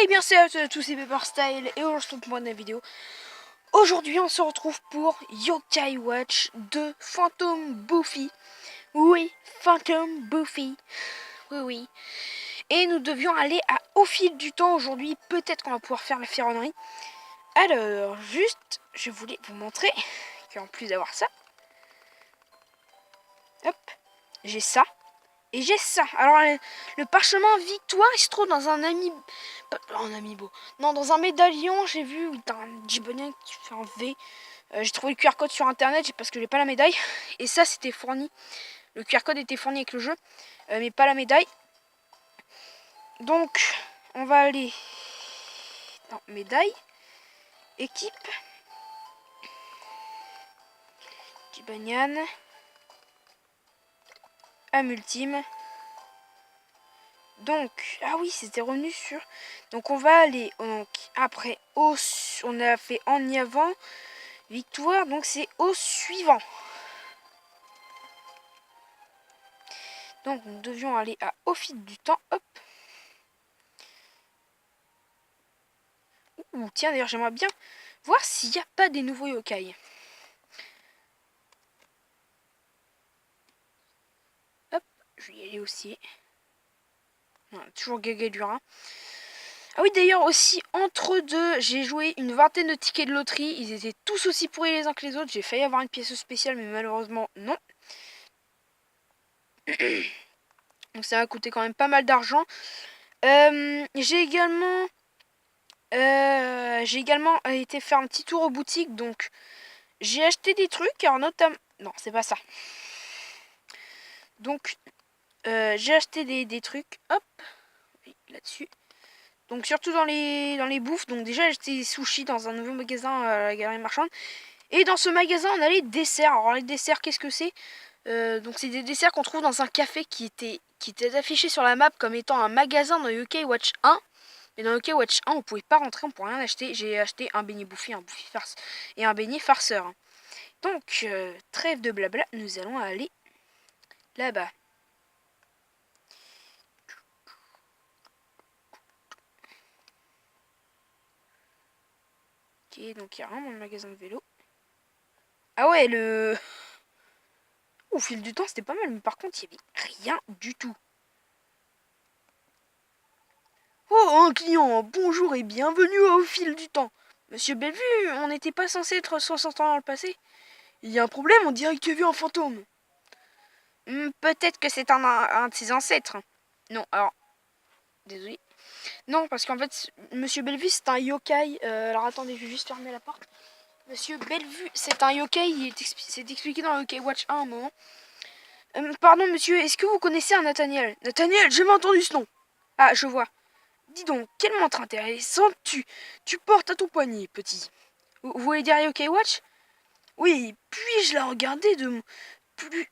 Eh bien salut à tous, c'est Pepperstyle et aujourd'hui c'est pour une vidéo. Aujourd'hui on se retrouve pour Yokai Watch de Phantom Buffy. Oui, Phantom Buffy. Oui. Et nous devions aller au fil du temps aujourd'hui. Peut-être qu'on va pouvoir faire la ferronnerie. Alors, juste, je voulais vous montrer qu'en plus d'avoir ça, hop, j'ai ça. Et j'ai ça. Alors, le parchemin Victoire, il se trouve dans un amiibo. Non, dans un médaillon, j'ai vu, dans un Gibonien qui fait un V. J'ai trouvé le QR code sur internet parce que j'ai pas la médaille. Et ça, c'était fourni. Le QR code était fourni avec le jeu, mais pas la médaille. Donc, on va aller dans médaille, équipe, Gibonian, âme ultime. Donc, ah oui, c'était revenu sur... Donc, on va aller... Donc, après, on a fait en y avant, Victoire, donc c'est au suivant. Donc, nous devions aller au fil du temps. Hop. Ouh, tiens, d'ailleurs, j'aimerais bien voir s'il n'y a pas des nouveaux yokai. Hop, je vais y aller aussi. Voilà, toujours Gaga du Rhin. Ah oui, d'ailleurs aussi, entre deux, j'ai joué une vingtaine de tickets de loterie. Ils étaient tous aussi pourris les uns que les autres. J'ai failli avoir une pièce spéciale, mais malheureusement, non. Donc ça va coûter quand même pas mal d'argent. J'ai également été faire un petit tour aux boutiques. Donc j'ai acheté des trucs. Alors notamment... Non, c'est pas ça. Donc j'ai acheté des trucs. Hop. Là-dessus. Donc surtout dans les bouffes. Donc déjà j'ai acheté des sushis dans un nouveau magasin à la galerie marchande. Et dans ce magasin on a les desserts. Alors les desserts, qu'est-ce que c'est? Donc c'est des desserts qu'on trouve dans un café qui était affiché sur la map comme étant un magasin dans Yokai Watch 1. Mais dans Yokai Watch 1 on pouvait pas rentrer, on pouvait rien acheter. J'ai acheté un beignet bouffi, un bouffi farce et un beignet farceur. Donc trêve de blabla, nous allons aller là-bas. Ok, donc il y a rien dans le magasin de vélo. Ah ouais, au fil du temps, c'était pas mal, mais par contre, il n'y avait rien du tout. Oh, un client, bonjour et bienvenue au fil du temps. Monsieur Bellevue, on n'était pas censé être 60 ans dans le passé. Il y a un problème, on dirait que tu as vu un fantôme. Peut-être que c'est un de ses ancêtres. Non, alors, désolé. Non, parce qu'en fait, Monsieur Bellevue, c'est un yokai. Alors attendez, je vais juste fermer la porte. Monsieur Bellevue, c'est un yokai, c'est expliqué dans Yokai Watch 1 un moment. Pardon monsieur, est-ce que vous connaissez un Nathaniel? Nathaniel, j'ai jamais entendu ce nom. Ah, je vois. Dis donc, quelle montre intéressante tu portes à ton poignet, petit. Vous voulez dire Yokai Watch? Oui, puis-je la regarder de plus...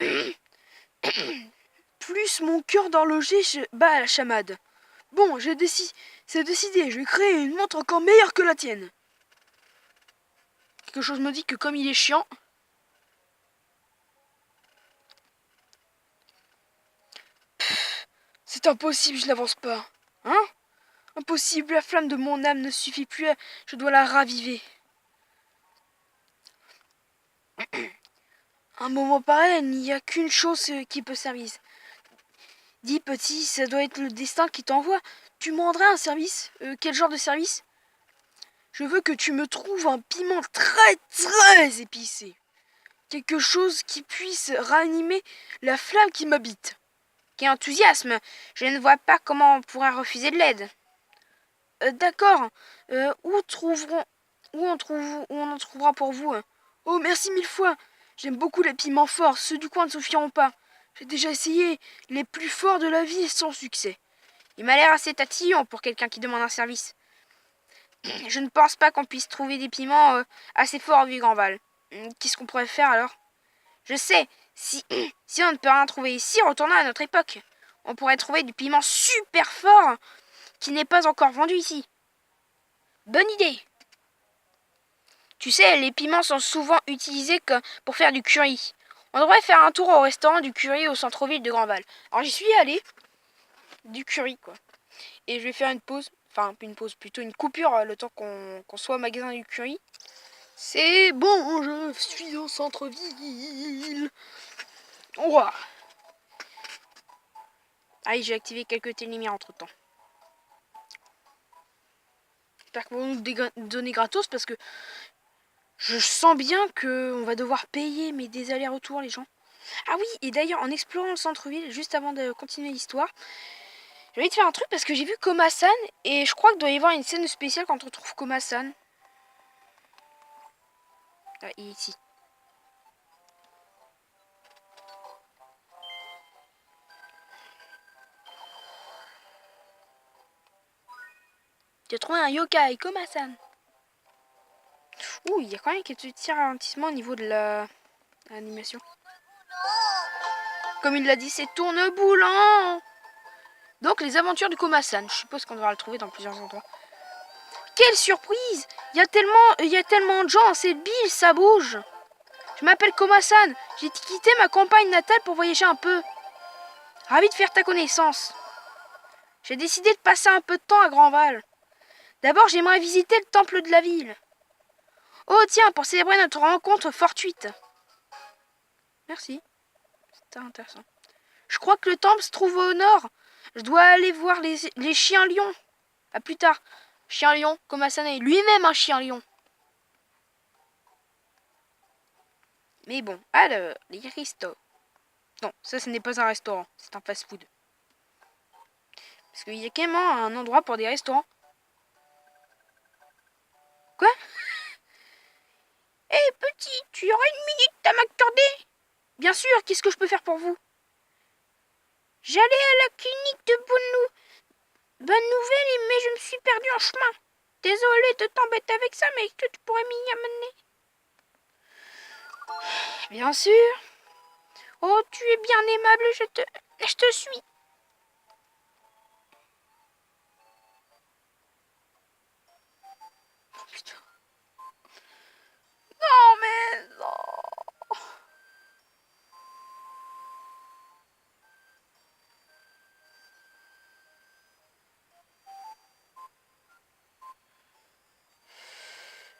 plus mon cœur d'horloger bat à la chamade. Bon, c'est décidé, je vais créer une montre encore meilleure que la tienne. Quelque chose me dit que comme il est chiant... C'est impossible, je n'avance pas. Hein? Impossible, la flamme de mon âme ne suffit plus, je dois la raviver. Un moment pareil, il n'y a qu'une chose qui peut servir. Dis petit, ça doit être le destin qui t'envoie. Tu me rendrais un service? Quel genre de service? Je veux que tu me trouves un piment très épicé. Quelque chose qui puisse ranimer la flamme qui m'habite. Quel enthousiasme! Je ne vois pas comment on pourrait refuser de l'aide. D'accord. Où on en trouvera pour vous? Oh, merci mille fois. J'aime beaucoup les piments forts. Ceux du coin ne suffiront pas. J'ai déjà essayé les plus forts de la ville sans succès. Il m'a l'air assez tatillon pour quelqu'un qui demande un service. Je ne pense pas qu'on puisse trouver des piments assez forts au Vieux-Grandval. Qu'est-ce qu'on pourrait faire alors? Je sais. Si on ne peut rien trouver ici, retournons à notre époque. On pourrait trouver du piment super fort qui n'est pas encore vendu ici. Bonne idée. Tu sais, les piments sont souvent utilisés pour faire du curry. On devrait faire un tour au restaurant du curry au centre-ville de Grandval. Alors j'y suis allée, du curry quoi. Et je vais faire une pause. Enfin, une pause, plutôt une coupure, le temps qu'on soit au magasin du curry. C'est bon, je suis au centre-ville. Ouah. Allez, j'ai activé quelques télémières entre temps. J'espère qu'ils vont nous donner gratos parce que je sens bien qu'on va devoir payer des allers-retours, les gens. Ah oui, et d'ailleurs, en explorant le centre-ville, juste avant de continuer l'histoire, j'ai envie de faire un truc parce que j'ai vu Koma-san et je crois qu'il doit y avoir une scène spéciale quand on retrouve Koma-san. Ah, il est ici. J'ai trouvé un yokai, Koma-san. Ouh, il y a quand même quelques petits ralentissements au niveau de l'animation. Comme il l'a dit, c'est tourne-boulant. Donc, les aventures de Koma-san. Je suppose qu'on devra le trouver dans plusieurs endroits. Quelle surprise! Il y a tellement de gens dans cette ville, ça bouge. Je m'appelle Koma-san. J'ai quitté ma campagne natale pour voyager un peu. Ravi de faire ta connaissance. J'ai décidé de passer un peu de temps à Grandval. D'abord, j'aimerais visiter le temple de la ville. Oh tiens, pour célébrer notre rencontre fortuite. Merci. C'était intéressant. Je crois que le temple se trouve au nord. Je dois aller voir les chiens lions. À plus tard. Chien lion, Koma-san est lui-même un chien lion. Mais bon, alors, les restos. Non, ça ce n'est pas un restaurant, c'est un fast-food. Parce qu'il y a quand même un endroit pour des restaurants. Quoi? Hé petit, tu auras une minute à m'accorder? Bien sûr, qu'est-ce que je peux faire pour vous? J'allais à la clinique de bonne nouvelle, mais je me suis perdue en chemin. Désolée de t'embêter avec ça, mais est-ce que tu pourrais m'y amener? Bien sûr. Oh, tu es bien aimable, je te suis. Oh, putain. Non, mais non.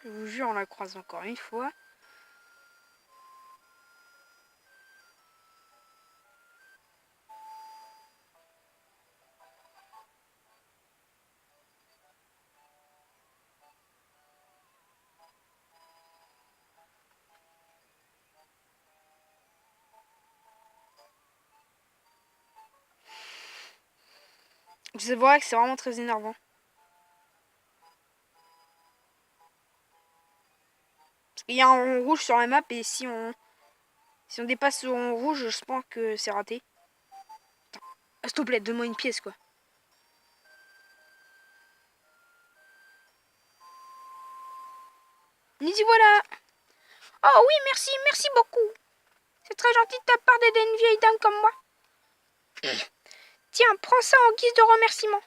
Je vous jure, on la croise encore une fois. C'est vrai que c'est vraiment très énervant. Parce qu'il y a un rond rouge sur la map et si on dépasse ce rond rouge, je pense que c'est raté. Ah, s'il te plaît, donne-moi une pièce quoi. Nous y voilà. Oh oui, merci beaucoup. C'est très gentil de ta part d'aider une vieille dame comme moi. Tiens, prends ça en guise de remerciement.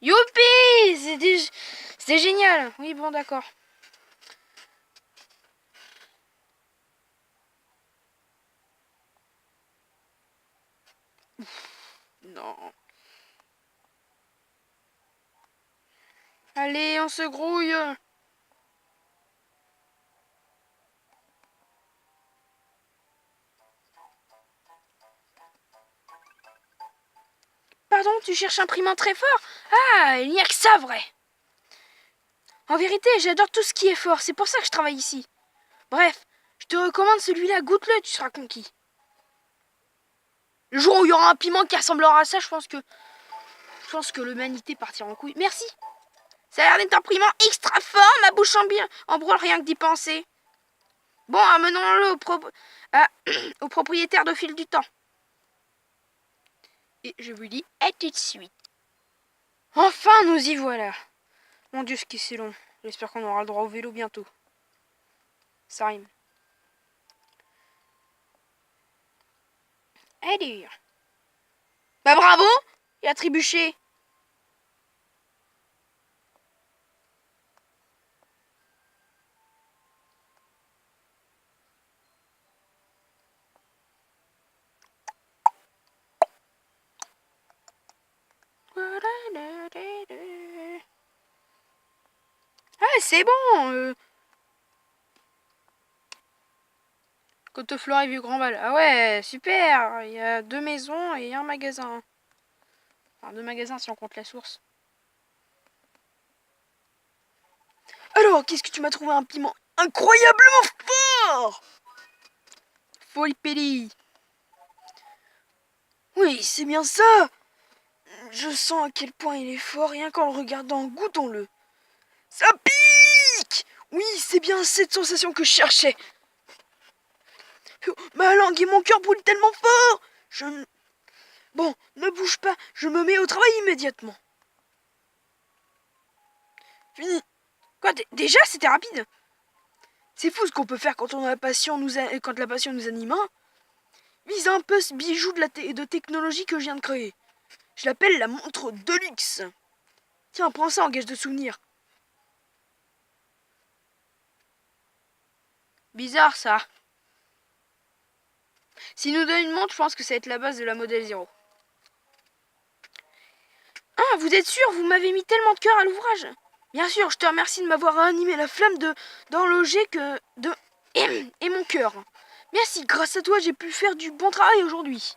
Youpi! C'est génial. Oui, bon, d'accord. Non. Allez, on se grouille. Pardon, tu cherches un imprimant très fort? Ah, il n'y a que ça, vrai. En vérité, j'adore tout ce qui est fort. C'est pour ça que je travaille ici. Bref, je te recommande celui-là. Goûte-le, tu seras conquis. Le jour où il y aura un piment qui ressemblera à ça, je pense que l'humanité partira en couille. Merci. Ça a l'air d'être un piment extra fort, ma bouche en brûle rien que d'y penser. Bon, amenons-le au propriétaire de fil du temps. Et je vous dis à tout de suite. Enfin, nous y voilà. Mon Dieu, ce qui c'est long. J'espère qu'on aura le droit au vélo bientôt. Ça rime. Allez. Bah bravo, il a trébuché. c'est bon. Côte-Fleur et Vieux-Grand-Val. Ah ouais, super. Il y a 2 maisons et un magasin. Enfin, 2 magasins si on compte la source. Alors, qu'est-ce que tu m'as trouvé un piment incroyablement fort? Folie péli. Oui, c'est bien ça. Je sens à quel point il est fort, rien qu'en le regardant, goûtons-le. Ça pique. Oui, c'est bien cette sensation que je cherchais. Ma langue et mon cœur brûlent tellement fort. Bon, ne bouge pas, je me mets au travail immédiatement. Fini. Quoi, déjà, c'était rapide. C'est fou ce qu'on peut faire quand la passion nous anime. Hein. Vise un peu ce bijou de technologie que je viens de créer. Je l'appelle la montre Deluxe. Tiens, prends ça en gage de souvenir. Bizarre ça. S'il nous donne une montre, je pense que ça va être la base de la modèle 0. Ah, vous êtes sûr? Vous m'avez mis tellement de cœur à l'ouvrage. Bien sûr, je te remercie de m'avoir animé la flamme d'enloger et mon cœur. Merci, grâce à toi, j'ai pu faire du bon travail aujourd'hui.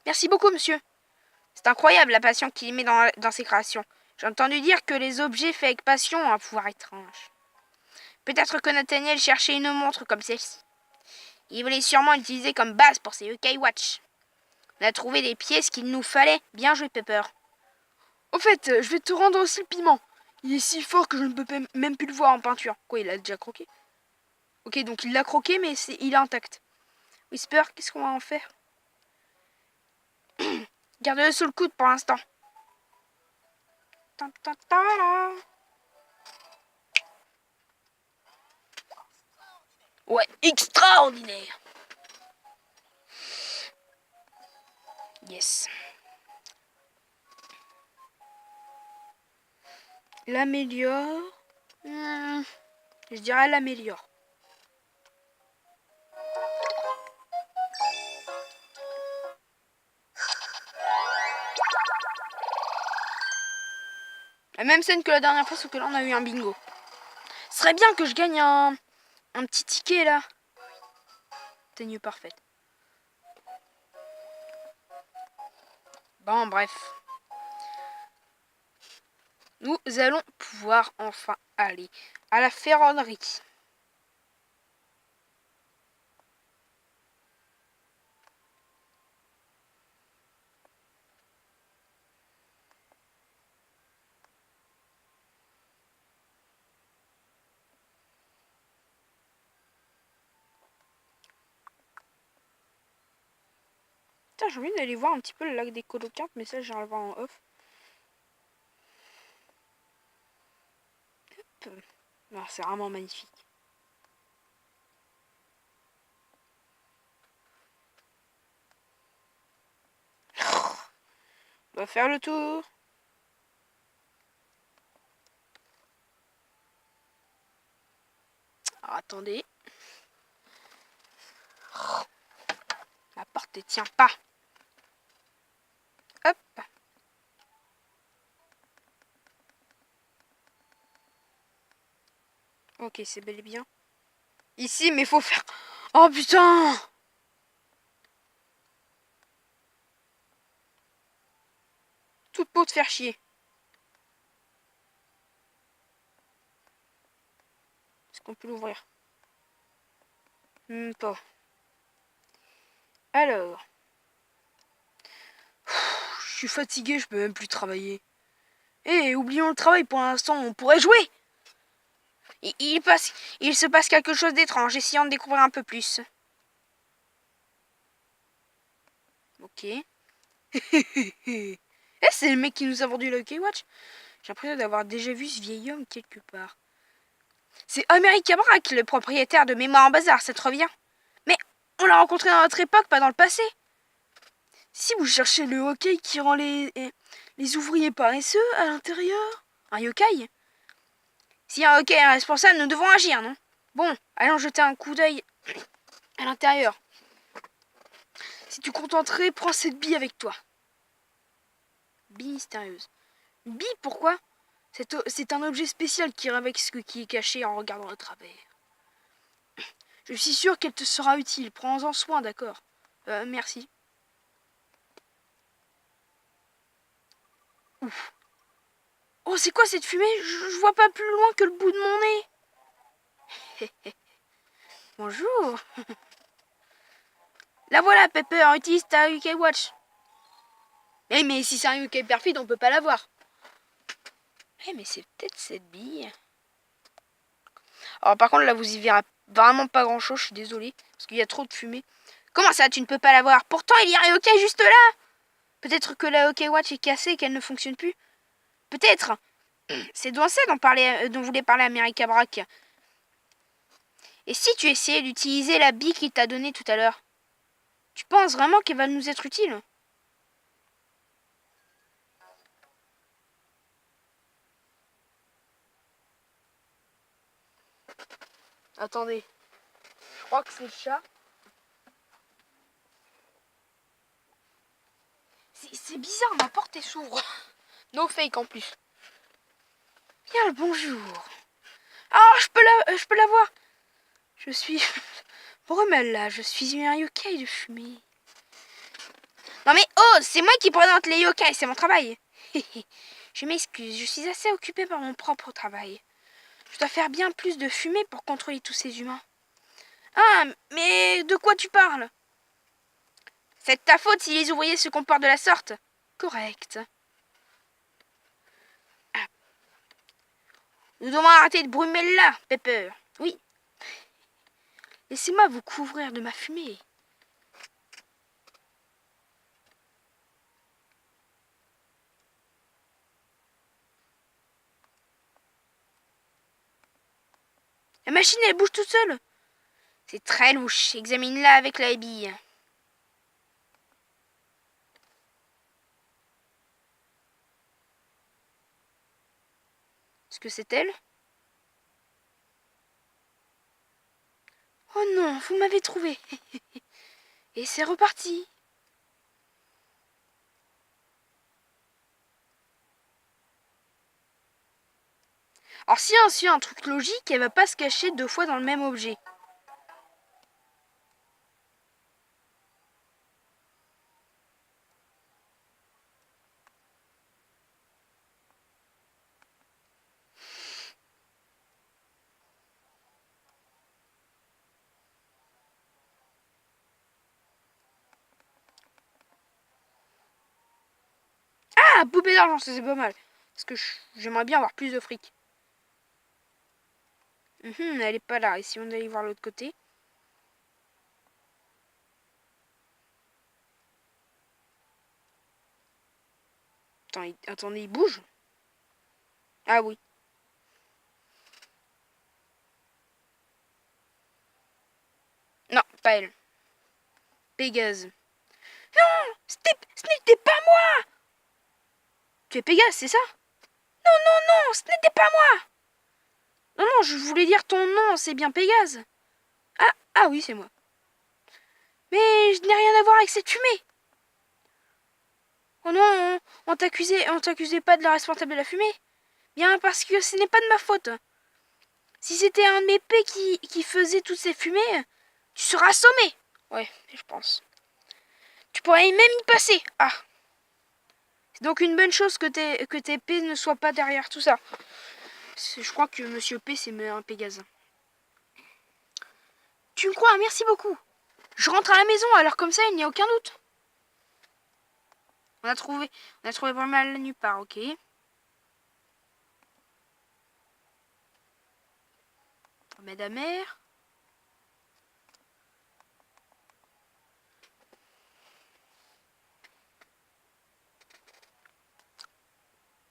Merci beaucoup, monsieur. C'est incroyable la passion qu'il met dans ses créations. J'ai entendu dire que les objets faits avec passion ont un pouvoir étrange. Peut-être que Nathaniel cherchait une montre comme celle-ci. Il voulait sûrement l'utiliser comme base pour ses UK Watch. On a trouvé des pièces qu'il nous fallait. Bien joué, Pepper. Au fait, je vais te rendre aussi le piment. Il est si fort que je ne peux même plus le voir en peinture. Quoi, il a déjà croqué? Ok, donc il l'a croqué, mais il est intact. Whisper, qu'est-ce qu'on va en faire? Garde-le sous le coude pour l'instant. Ouais, extraordinaire. Yes. L'améliore. Je dirais l'améliore. La même scène que la dernière fois, sauf que là on a eu un bingo. Ce serait bien que je gagne un petit ticket là. Tenue parfaite. Bon, bref. Nous allons pouvoir enfin aller à la ferronnerie. Putain, j'ai envie d'aller voir un petit peu le lac des Colocartes, mais ça, j'irai le voir en off. C'est vraiment magnifique. On va faire le tour. Alors, attendez. La porte ne tient pas. Hop. Ok, c'est bel et bien. Ici, mais faut faire... Oh putain! Toute peau de faire chier. Est-ce qu'on peut l'ouvrir? Pas. Alors. Je suis fatigué, je peux même plus travailler. Eh, oublions le travail pour l'instant, on pourrait jouer! Il se passe quelque chose d'étrange, essayons de découvrir un peu plus. Ok. C'est le mec qui nous a vendu le K-Watch. J'ai l'impression d'avoir déjà vu ce vieil homme quelque part. C'est America Brack, le propriétaire de Mémoire en Bazar, ça te revient? Mais on l'a rencontré dans notre époque, pas dans le passé. Si vous cherchez le hockey qui rend les ouvriers paresseux à l'intérieur, un yokai? Si un hockey est responsable, nous devons agir, non? Bon, allons jeter un coup d'œil à l'intérieur. Si tu comptes entrer, prends cette bille avec toi. Bille mystérieuse. Bille, pourquoi? C'est un objet spécial qui révèle ce qui est caché en regardant à travers. Je suis sûr qu'elle te sera utile. Prends-en soin, d'accord? Merci. Ouf. Oh, c'est quoi cette fumée? Je vois pas plus loin que le bout de mon nez. Bonjour. La voilà, Pepper. Utilise ta UK Watch. Mais si c'est un UK Perfect, on peut pas l'avoir. Mais c'est peut-être cette bille. Alors par contre, là, vous y verrez vraiment pas grand-chose. Je suis désolée. Parce qu'il y a trop de fumée. Comment ça, tu ne peux pas l'avoir? Pourtant, il y a un UK juste là. Peut-être que la OK Watch est cassée et qu'elle ne fonctionne plus. Peut-être. C'est dans ça dont voulait parler America Brack. Et si tu essayais d'utiliser la bille qu'il t'a donnée tout à l'heure? Tu penses vraiment qu'elle va nous être utile? Attendez. Je crois que c'est le chat. C'est bizarre, ma porte est s'ouvre. No fake en plus. Bien le bonjour. Ah, je peux la voir. Je suis... Brumel là, je suis un yokai de fumée. Non mais oh, c'est moi qui présente les yokai, c'est mon travail. Je m'excuse, je suis assez occupée par mon propre travail. Je dois faire bien plus de fumée pour contrôler tous ces humains. Ah, mais de quoi tu parles? C'est de ta faute si les ouvriers se comportent de la sorte. Correct. Nous devons arrêter de brumer là, Pepper. Oui. Laissez-moi vous couvrir de ma fumée. La machine, elle bouge toute seule. C'est très louche. Examine-la avec la bille. Est-ce que c'est elle? Oh non, vous m'avez trouvé. Et c'est reparti. Alors si on suit un truc logique, elle va pas se cacher deux fois dans le même objet. Ah, poupée d'argent, ça c'est pas mal. Parce que j'aimerais bien avoir plus de fric. Elle est pas là. Essayons d'aller voir l'autre côté. Attendez, il bouge? Ah oui. Non, pas elle. Pégase. Non, ce n'était pas moi. Tu es Pégase, c'est ça? Non, non, non, ce n'était pas moi. Non, non, je voulais dire ton nom, c'est bien Pégase. Ah oui, c'est moi. Mais je n'ai rien à voir avec cette fumée. Oh non, on t'accusait pas de la responsable de la fumée. Bien parce que ce n'est pas de ma faute. Si c'était un de mes pets qui faisait toutes ces fumées, tu seras assommé. Ouais, je pense. Tu pourrais même y passer. Ah. C'est donc une bonne chose que tes P ne soient pas derrière tout ça. Je crois que Monsieur P, c'est un Pégase. Tu me crois, merci beaucoup. Je rentre à la maison, alors comme ça, il n'y a aucun doute. On a trouvé vraiment la nulle part, ok. Remède amer.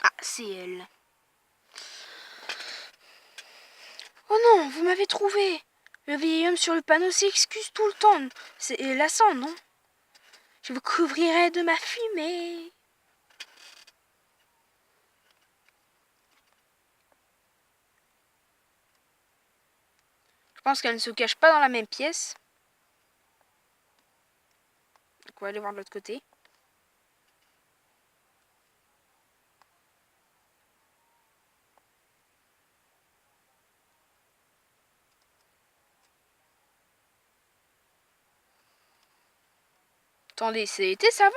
Ah, c'est elle. Oh non, vous m'avez trouvé. Le vieil homme sur le panneau s'excuse tout le temps. C'est lassant, non? Je vous couvrirai de ma fumée. Je pense qu'elle ne se cache pas dans la même pièce. Donc on va aller voir de l'autre côté. Attendez, c'était ça avant?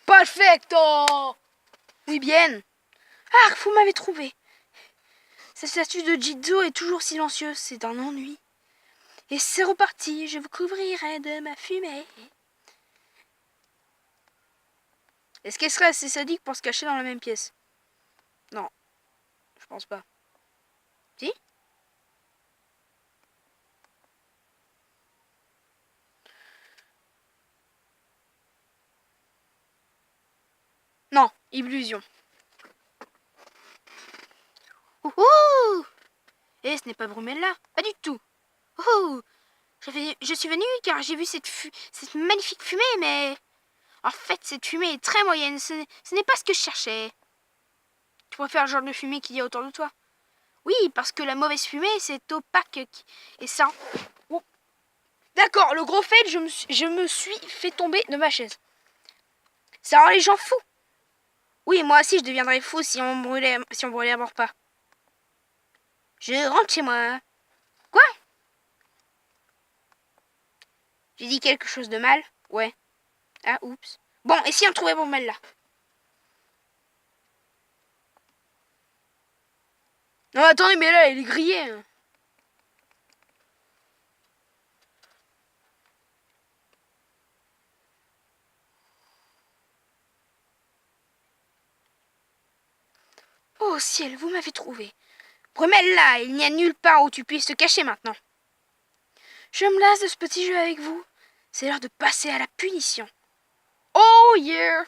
Perfecto! Oui, bien. Ah, vous m'avez trouvé. Cette statue de Jitsu est toujours silencieuse, c'est un ennui. Et c'est reparti, je vous couvrirai de ma fumée. Est-ce qu'elle serait assez sadique pour se cacher dans la même pièce? Non, je pense pas. Si? Non, illusion. Ouhou! Et ce n'est pas Brumella, pas du tout. Oh, je suis venue car j'ai vu cette magnifique fumée, mais en fait cette fumée est très moyenne, ce n'est pas ce que je cherchais. Tu préfères le genre de fumée qu'il y a autour de toi? Oui, parce que la mauvaise fumée c'est opaque et ça... Oh. D'accord, le gros fait, je me suis fait tomber de ma chaise. Ça rend les gens fous. Oui, moi aussi je deviendrais fou si on brûlait à mort pas. Je rentre chez moi. Quoi? J'ai dit quelque chose de mal? Ouais. Ah, oups. Bon, et si on trouvait mon mal là? Non, attendez, mais là, il est grillé. Oh ciel, vous m'avez trouvé. Brumelle là, il n'y a nulle part où tu puisses te cacher maintenant. Je me lasse de ce petit jeu avec vous. C'est l'heure de passer à la punition. Oh yeah!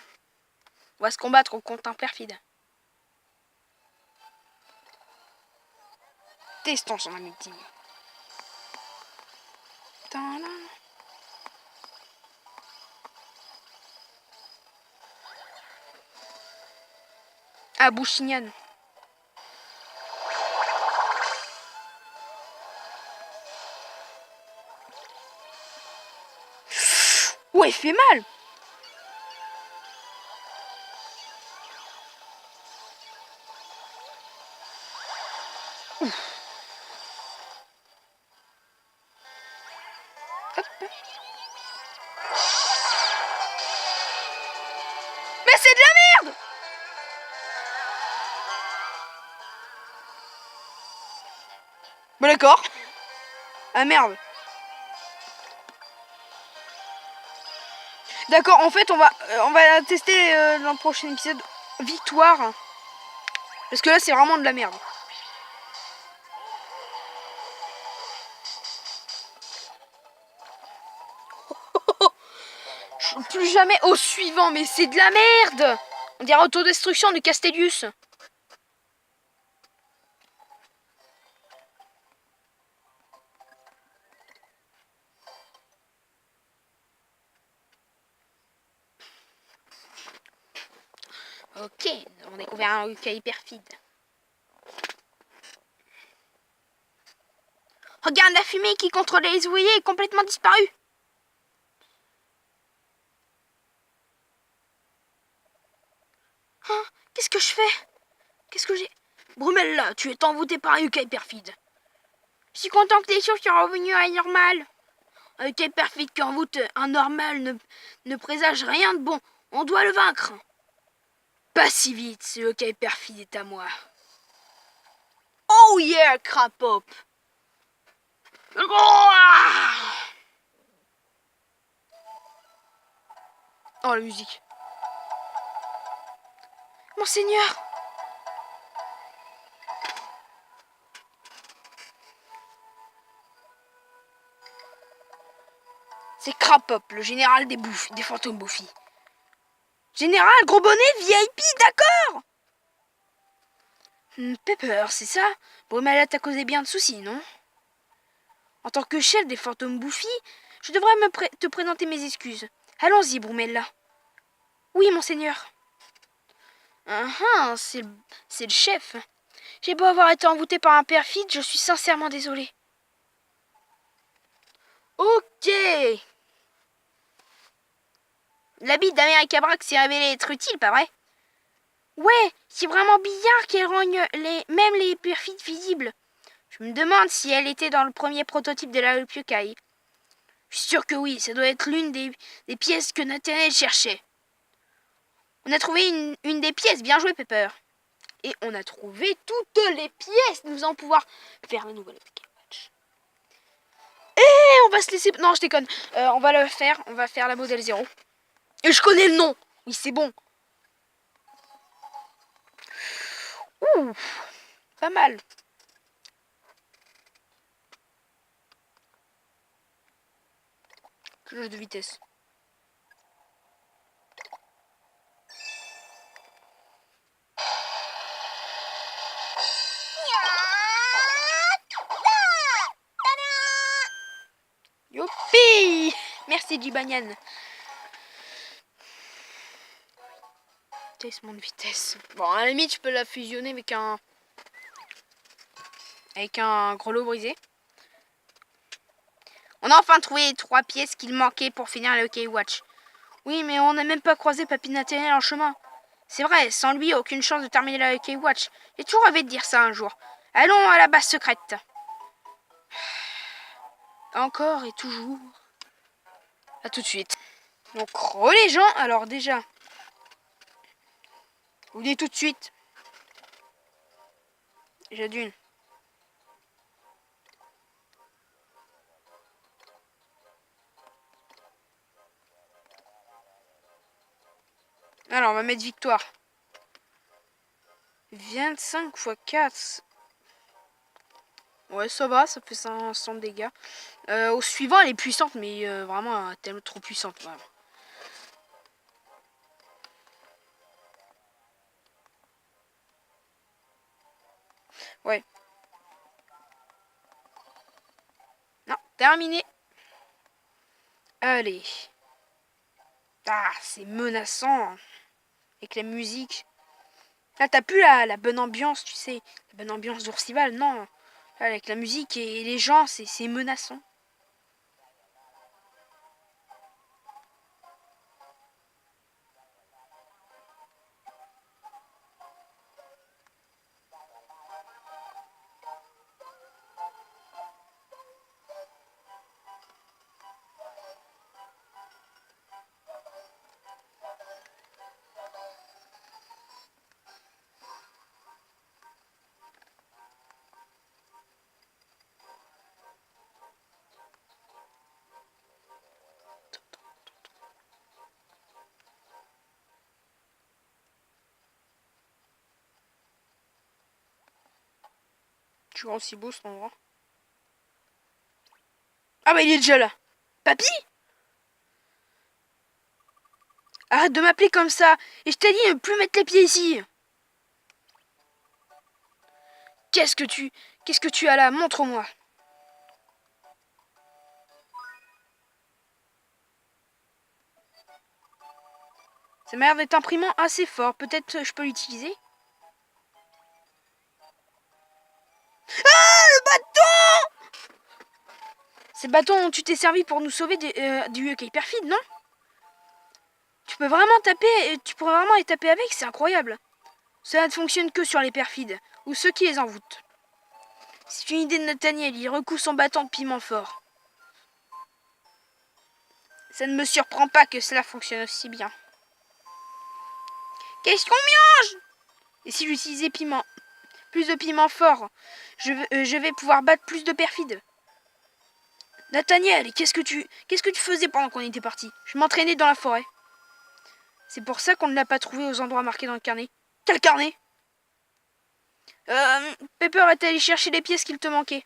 On va se combattre contre un perfide. Testons son ultime. Ah, Bouchignane. Ouais, il fait mal. Hop. Mais c'est de la merde! Bon d'accord. Ah merde. D'accord, en fait on va tester dans le prochain épisode victoire. Parce que là c'est vraiment de la merde. Plus jamais au suivant, mais c'est de la merde! On dirait autodestruction de Castellius. Ok, nous avons découvert un recueil perfide. Regarde la fumée qui contrôlait les ouvriers est complètement disparue. Hein? Qu'est-ce que je fais? Qu'est-ce que j'ai? Brumella, tu es envoûté par un recueil perfide. Je suis content que les choses soient revenues à la normale. Un recueil perfide qui envoûte un normal ne présage rien de bon. On doit le vaincre. Pas si vite, ce recueil perfide est à moi. Oh yeah, Crapop! Oh, la musique. Monseigneur! C'est Crapop, le général des fantômes bouffis. Général, gros bonnet, VIP, d'accord? Pepper, c'est ça? Brumella t'a causé bien de soucis, non? En tant que chef des fantômes bouffis, je devrais te présenter mes excuses. Allons-y, Brumella. Oui, monseigneur. C'est le chef. J'ai beau avoir été envoûté par un perfide, je suis sincèrement désolé. Ok. L'habit d'América Braque s'est révélé être utile, pas vrai? Ouais, c'est vraiment bizarre qu'elle rende même les perfides visibles. Je me demande si elle était dans le premier prototype de la Opiokai. Je suis sûr que oui, ça doit être l'une des pièces que Nathaniel cherchait. On a trouvé une des pièces, bien joué Pepper. Et on a trouvé toutes les pièces. Nous allons pouvoir faire la nouvelle Watch. Et on va se laisser... Non, je déconne. On va le faire. On va faire la modèle 0. Et je connais le nom. Oui, c'est bon. Ouh, pas mal. Cloche de vitesse. Youpi! Merci Jibanyan. Test de vitesse. Bon, à la limite, je peux la fusionner avec un grelot brisé. On a enfin trouvé les 3 pièces qu'il manquait pour finir la OK Watch. Oui, mais on n'a même pas croisé Papy Nathaniel en chemin. C'est vrai, sans lui, aucune chance de terminer la OK Watch. J'ai toujours rêvé de dire ça un jour. Allons à la base secrète. Encore et toujours. À tout de suite. Donc, les gens, alors déjà, je vous dis tout de suite. Déjà d'une. Alors, on va mettre victoire. 25 x 4. Ouais, ça va, ça fait 500 dégâts. Au suivant, elle est puissante, mais vraiment tellement trop puissante. Vraiment. Ouais. Non, terminé. Allez. Ah, c'est menaçant. Avec la musique. Là, t'as plus la bonne ambiance, tu sais. La bonne ambiance d'Oursival, non. Là, avec la musique et les gens, c'est menaçant. Tu vois aussi beau cet endroit. Ah bah il est déjà là. Papy? Arrête de m'appeler comme ça. Et je t'ai dit de plus mettre les pieds ici. Qu'est-ce que tu as là? Montre-moi. Ça m'a l'air d'être imprimant assez fort. Peut-être je peux l'utiliser. Ah, le bâton! C'est le bâton dont tu t'es servi pour nous sauver du UK perfide, non? Tu peux vraiment taper, tu pourrais vraiment les taper avec, c'est incroyable. Cela ne fonctionne que sur les perfides, ou ceux qui les envoûtent. C'est une idée de Nathaniel, il recoue son bâton de piment fort. Ça ne me surprend pas que cela fonctionne aussi bien. Qu'est-ce qu'on mange? Et si j'utilisais plus de piment fort, je vais pouvoir battre plus de perfides. Nathaniel, qu'est-ce que tu faisais pendant qu'on était parti? Je m'entraînais dans la forêt. C'est pour ça qu'on ne l'a pas trouvé aux endroits marqués dans le carnet. Quel carnet? Pepper est allé chercher les pièces qu'il te manquait.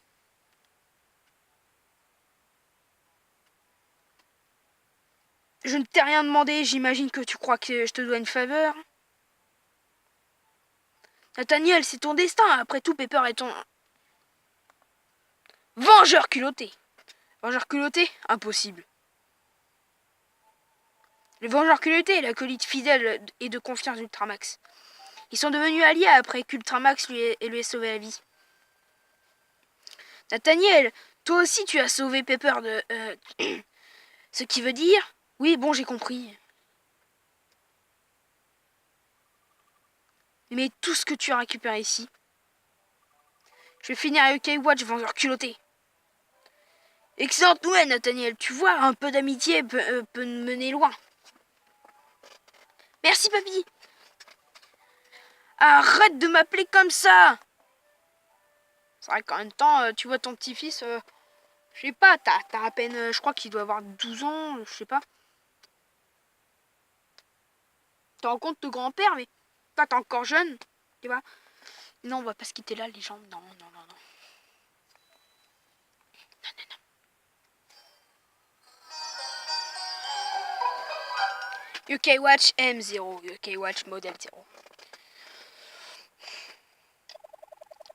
Je ne t'ai rien demandé, j'imagine que tu crois que je te dois une faveur. Nathaniel, c'est ton destin, après tout, Pepper est ton... Vengeur culotté. Vengeur culotté? Impossible. Le Vengeur culotté est l'acolyte fidèle et de confiance d'Ultramax. Ils sont devenus alliés après qu'Ultramax lui ait sauvé la vie. Nathaniel, toi aussi tu as sauvé Pepper de... Ce qui veut dire... Oui, bon, j'ai compris. Mais tout ce que tu as récupéré ici, je vais finir à Yokai Watch vendeur culotté. Excellente nouvelle, Nathaniel. Tu vois, un peu d'amitié peut mener loin. Merci, papy. Arrête de m'appeler comme ça. C'est vrai qu'en même temps, tu vois ton petit-fils, je sais pas, t'as à peine, je crois qu'il doit avoir 12 ans, je sais pas. Tu rencontres ton grand-père, mais toi, t'es encore jeune, tu vois. Non, on va pas se quitter là, les gens. Non, non, non, non. Non, non, non. UK Watch M0, UK Watch Model 0.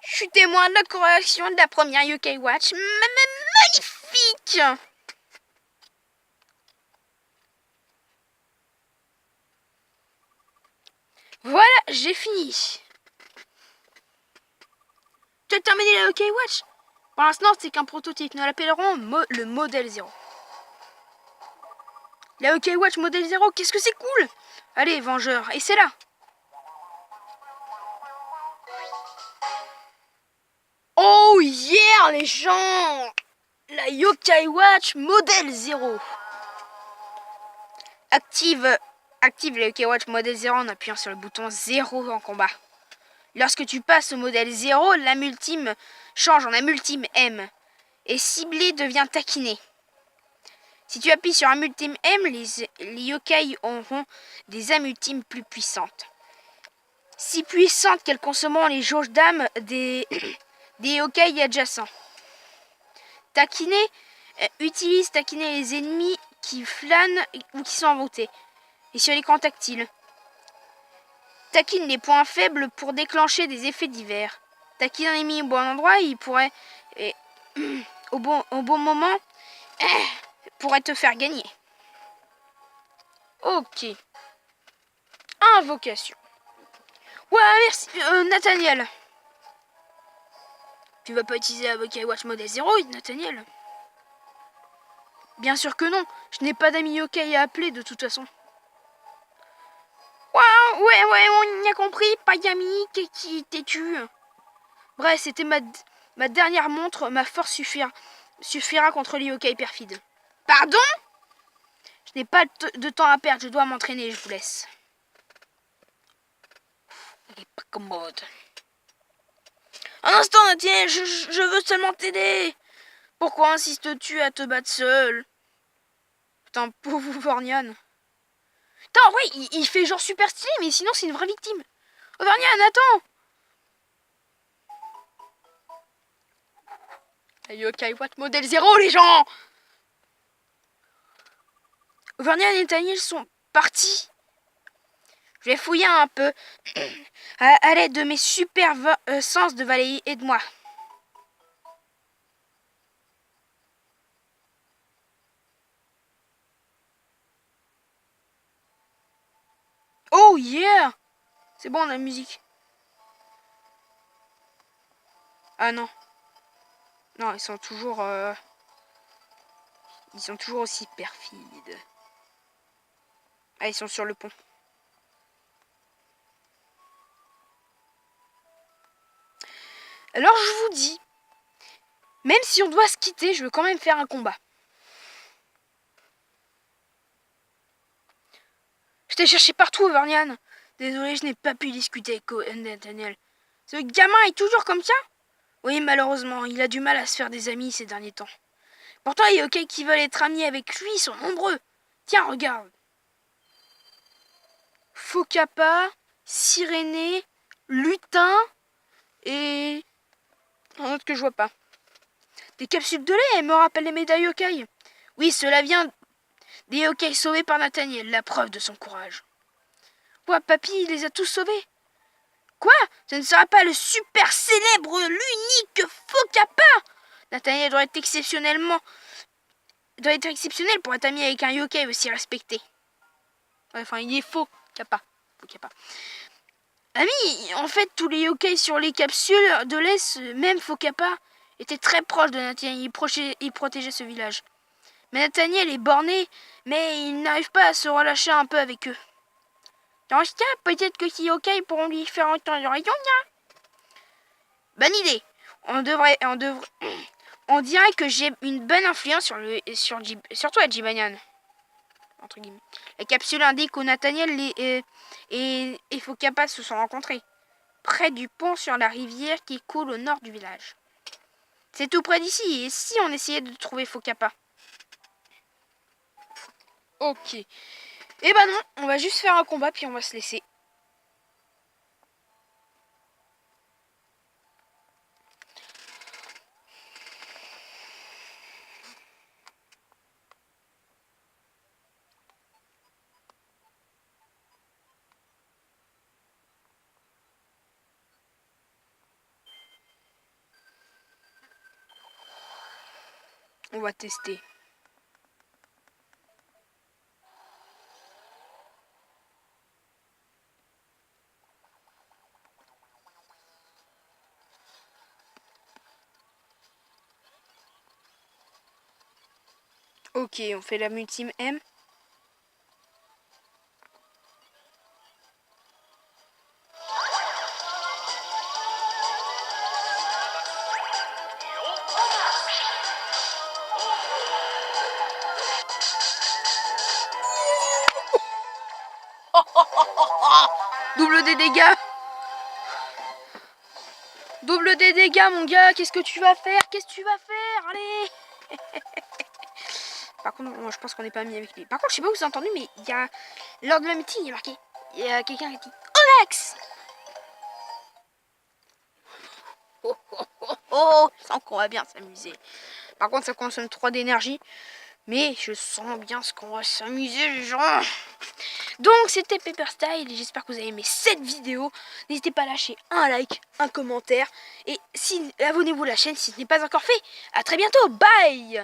Je suis témoin de la correction de la première UK Watch. Magnifique! Voilà, j'ai fini. Tu as terminé la UK Watch? Pour l'instant, c'est qu'un prototype. Nous l'appellerons le Model 0. La UK Watch Model 0, qu'est-ce que c'est cool! Allez, Vengeur, et c'est là! Oh yeah, les gens! La Yokai Watch Model 0. Active la Yokai Watch Model 0 en appuyant sur le bouton 0 en combat. Lorsque tu passes au modèle 0, l'âme ultime change en âme ultime M. Et ciblé devient taquiné. Si tu appuies sur âme ultime M, les yokai auront des âmes ultimes plus puissantes. Si puissantes qu'elles consommeront les jauges d'âme des yokai adjacents. Taquiner utilise taquiner les ennemis qui flânent ou qui sont envoûtés. Et sur l'écran tactile. Taquine les points faibles pour déclencher des effets divers. Taquine un ennemi au bon endroit, il pourrait, au bon moment, pourrait te faire gagner. Ok. Invocation. Ouais, merci, Nathaniel. Tu vas pas utiliser la Yokai Watch Model 0, Nathaniel? Bien sûr que non. Je n'ai pas d'amis yokai à appeler de toute façon. Ouais, on y a compris. Pas d'amis, qui t'es-tu? Bref, c'était ma dernière montre. Ma force suffira contre les yokai perfides. Pardon? Je n'ai pas de temps à perdre. Je dois m'entraîner. Je vous laisse. Il est pas commode. Un instant, Nathaniel. Je veux seulement t'aider. Pourquoi insistes-tu à te battre seul? Putain, pauvre Vornian. Putain, en vrai, il fait genre super stylé, mais sinon, c'est une vraie victime. Oh, Vornian, attends. Yokai Watch Model 0, les gens! Vernian et Nathaniel sont partis. Je vais fouiller un peu. À l'aide de mes super sens de valet, aide-moi. Oh yeah! C'est bon la musique. Ah non. Non, ils sont toujours aussi perfides. Ah, ils sont sur le pont. Alors je vous dis, même si on doit se quitter, je veux quand même faire un combat. Je t'ai cherché partout, Vernian. Désolé, je n'ai pas pu discuter avec Nathaniel. Ce gamin est toujours comme ça? Oui, malheureusement, il a du mal à se faire des amis ces derniers temps. Pourtant, les yokai qui veulent être amis avec lui sont nombreux. Tiens, regarde. Focapa, Siréné, Lutin et un autre que je vois pas. Des capsules de lait, elles me rappellent les médailles yokai. Oui, cela vient des yokai sauvés par Nathaniel, la preuve de son courage. Ouais, papy, il les a tous sauvés. Quoi? Ce ne sera pas le super célèbre, l'unique Focapa? Nathaniel doit être exceptionnel pour être ami avec un yokai aussi respecté. Enfin, il est faux, Kappa. Ami, en fait, tous les yokai sur les capsules de lait, même Focapa, étaient très proches de Nathaniel. Il protégeait ce village. Mais Nathaniel est borné, mais il n'arrive pas à se relâcher un peu avec eux. Dans ce cas, peut-être que si ok, ils pourront lui faire entendre raison, là. Bonne idée. On dirait que j'ai une bonne influence sur toi, Jibanian. Entre guillemets. La capsule indique où Nathaniel et Fokapa se sont rencontrés. Près du pont sur la rivière qui coule au nord du village. C'est tout près d'ici. Et si on essayait de trouver Fokapa? Ok. Eh ben non, on va juste faire un combat puis on va se laisser. On va tester. Ok, on fait la multime M. Double des dégâts. Double des dégâts, mon gars. Qu'est-ce que tu vas faire? Qu'est-ce que tu vas faire? Allez. Par contre, moi, je pense qu'on n'est pas mis avec lui. Par contre, je sais pas où vous avez entendu, mais il y a... Lors de la meeting, il est marqué. Il y a quelqu'un qui dit Onyx. Oh, oh, oh, oh. Je sens qu'on va bien s'amuser. Par contre, ça consomme trop d'énergie. Mais je sens bien ce qu'on va s'amuser, les gens. Donc, c'était Pepper Style. Et j'espère que vous avez aimé cette vidéo. N'hésitez pas à lâcher un like, un commentaire. Et abonnez-vous à la chaîne si ce n'est pas encore fait. À très bientôt. Bye.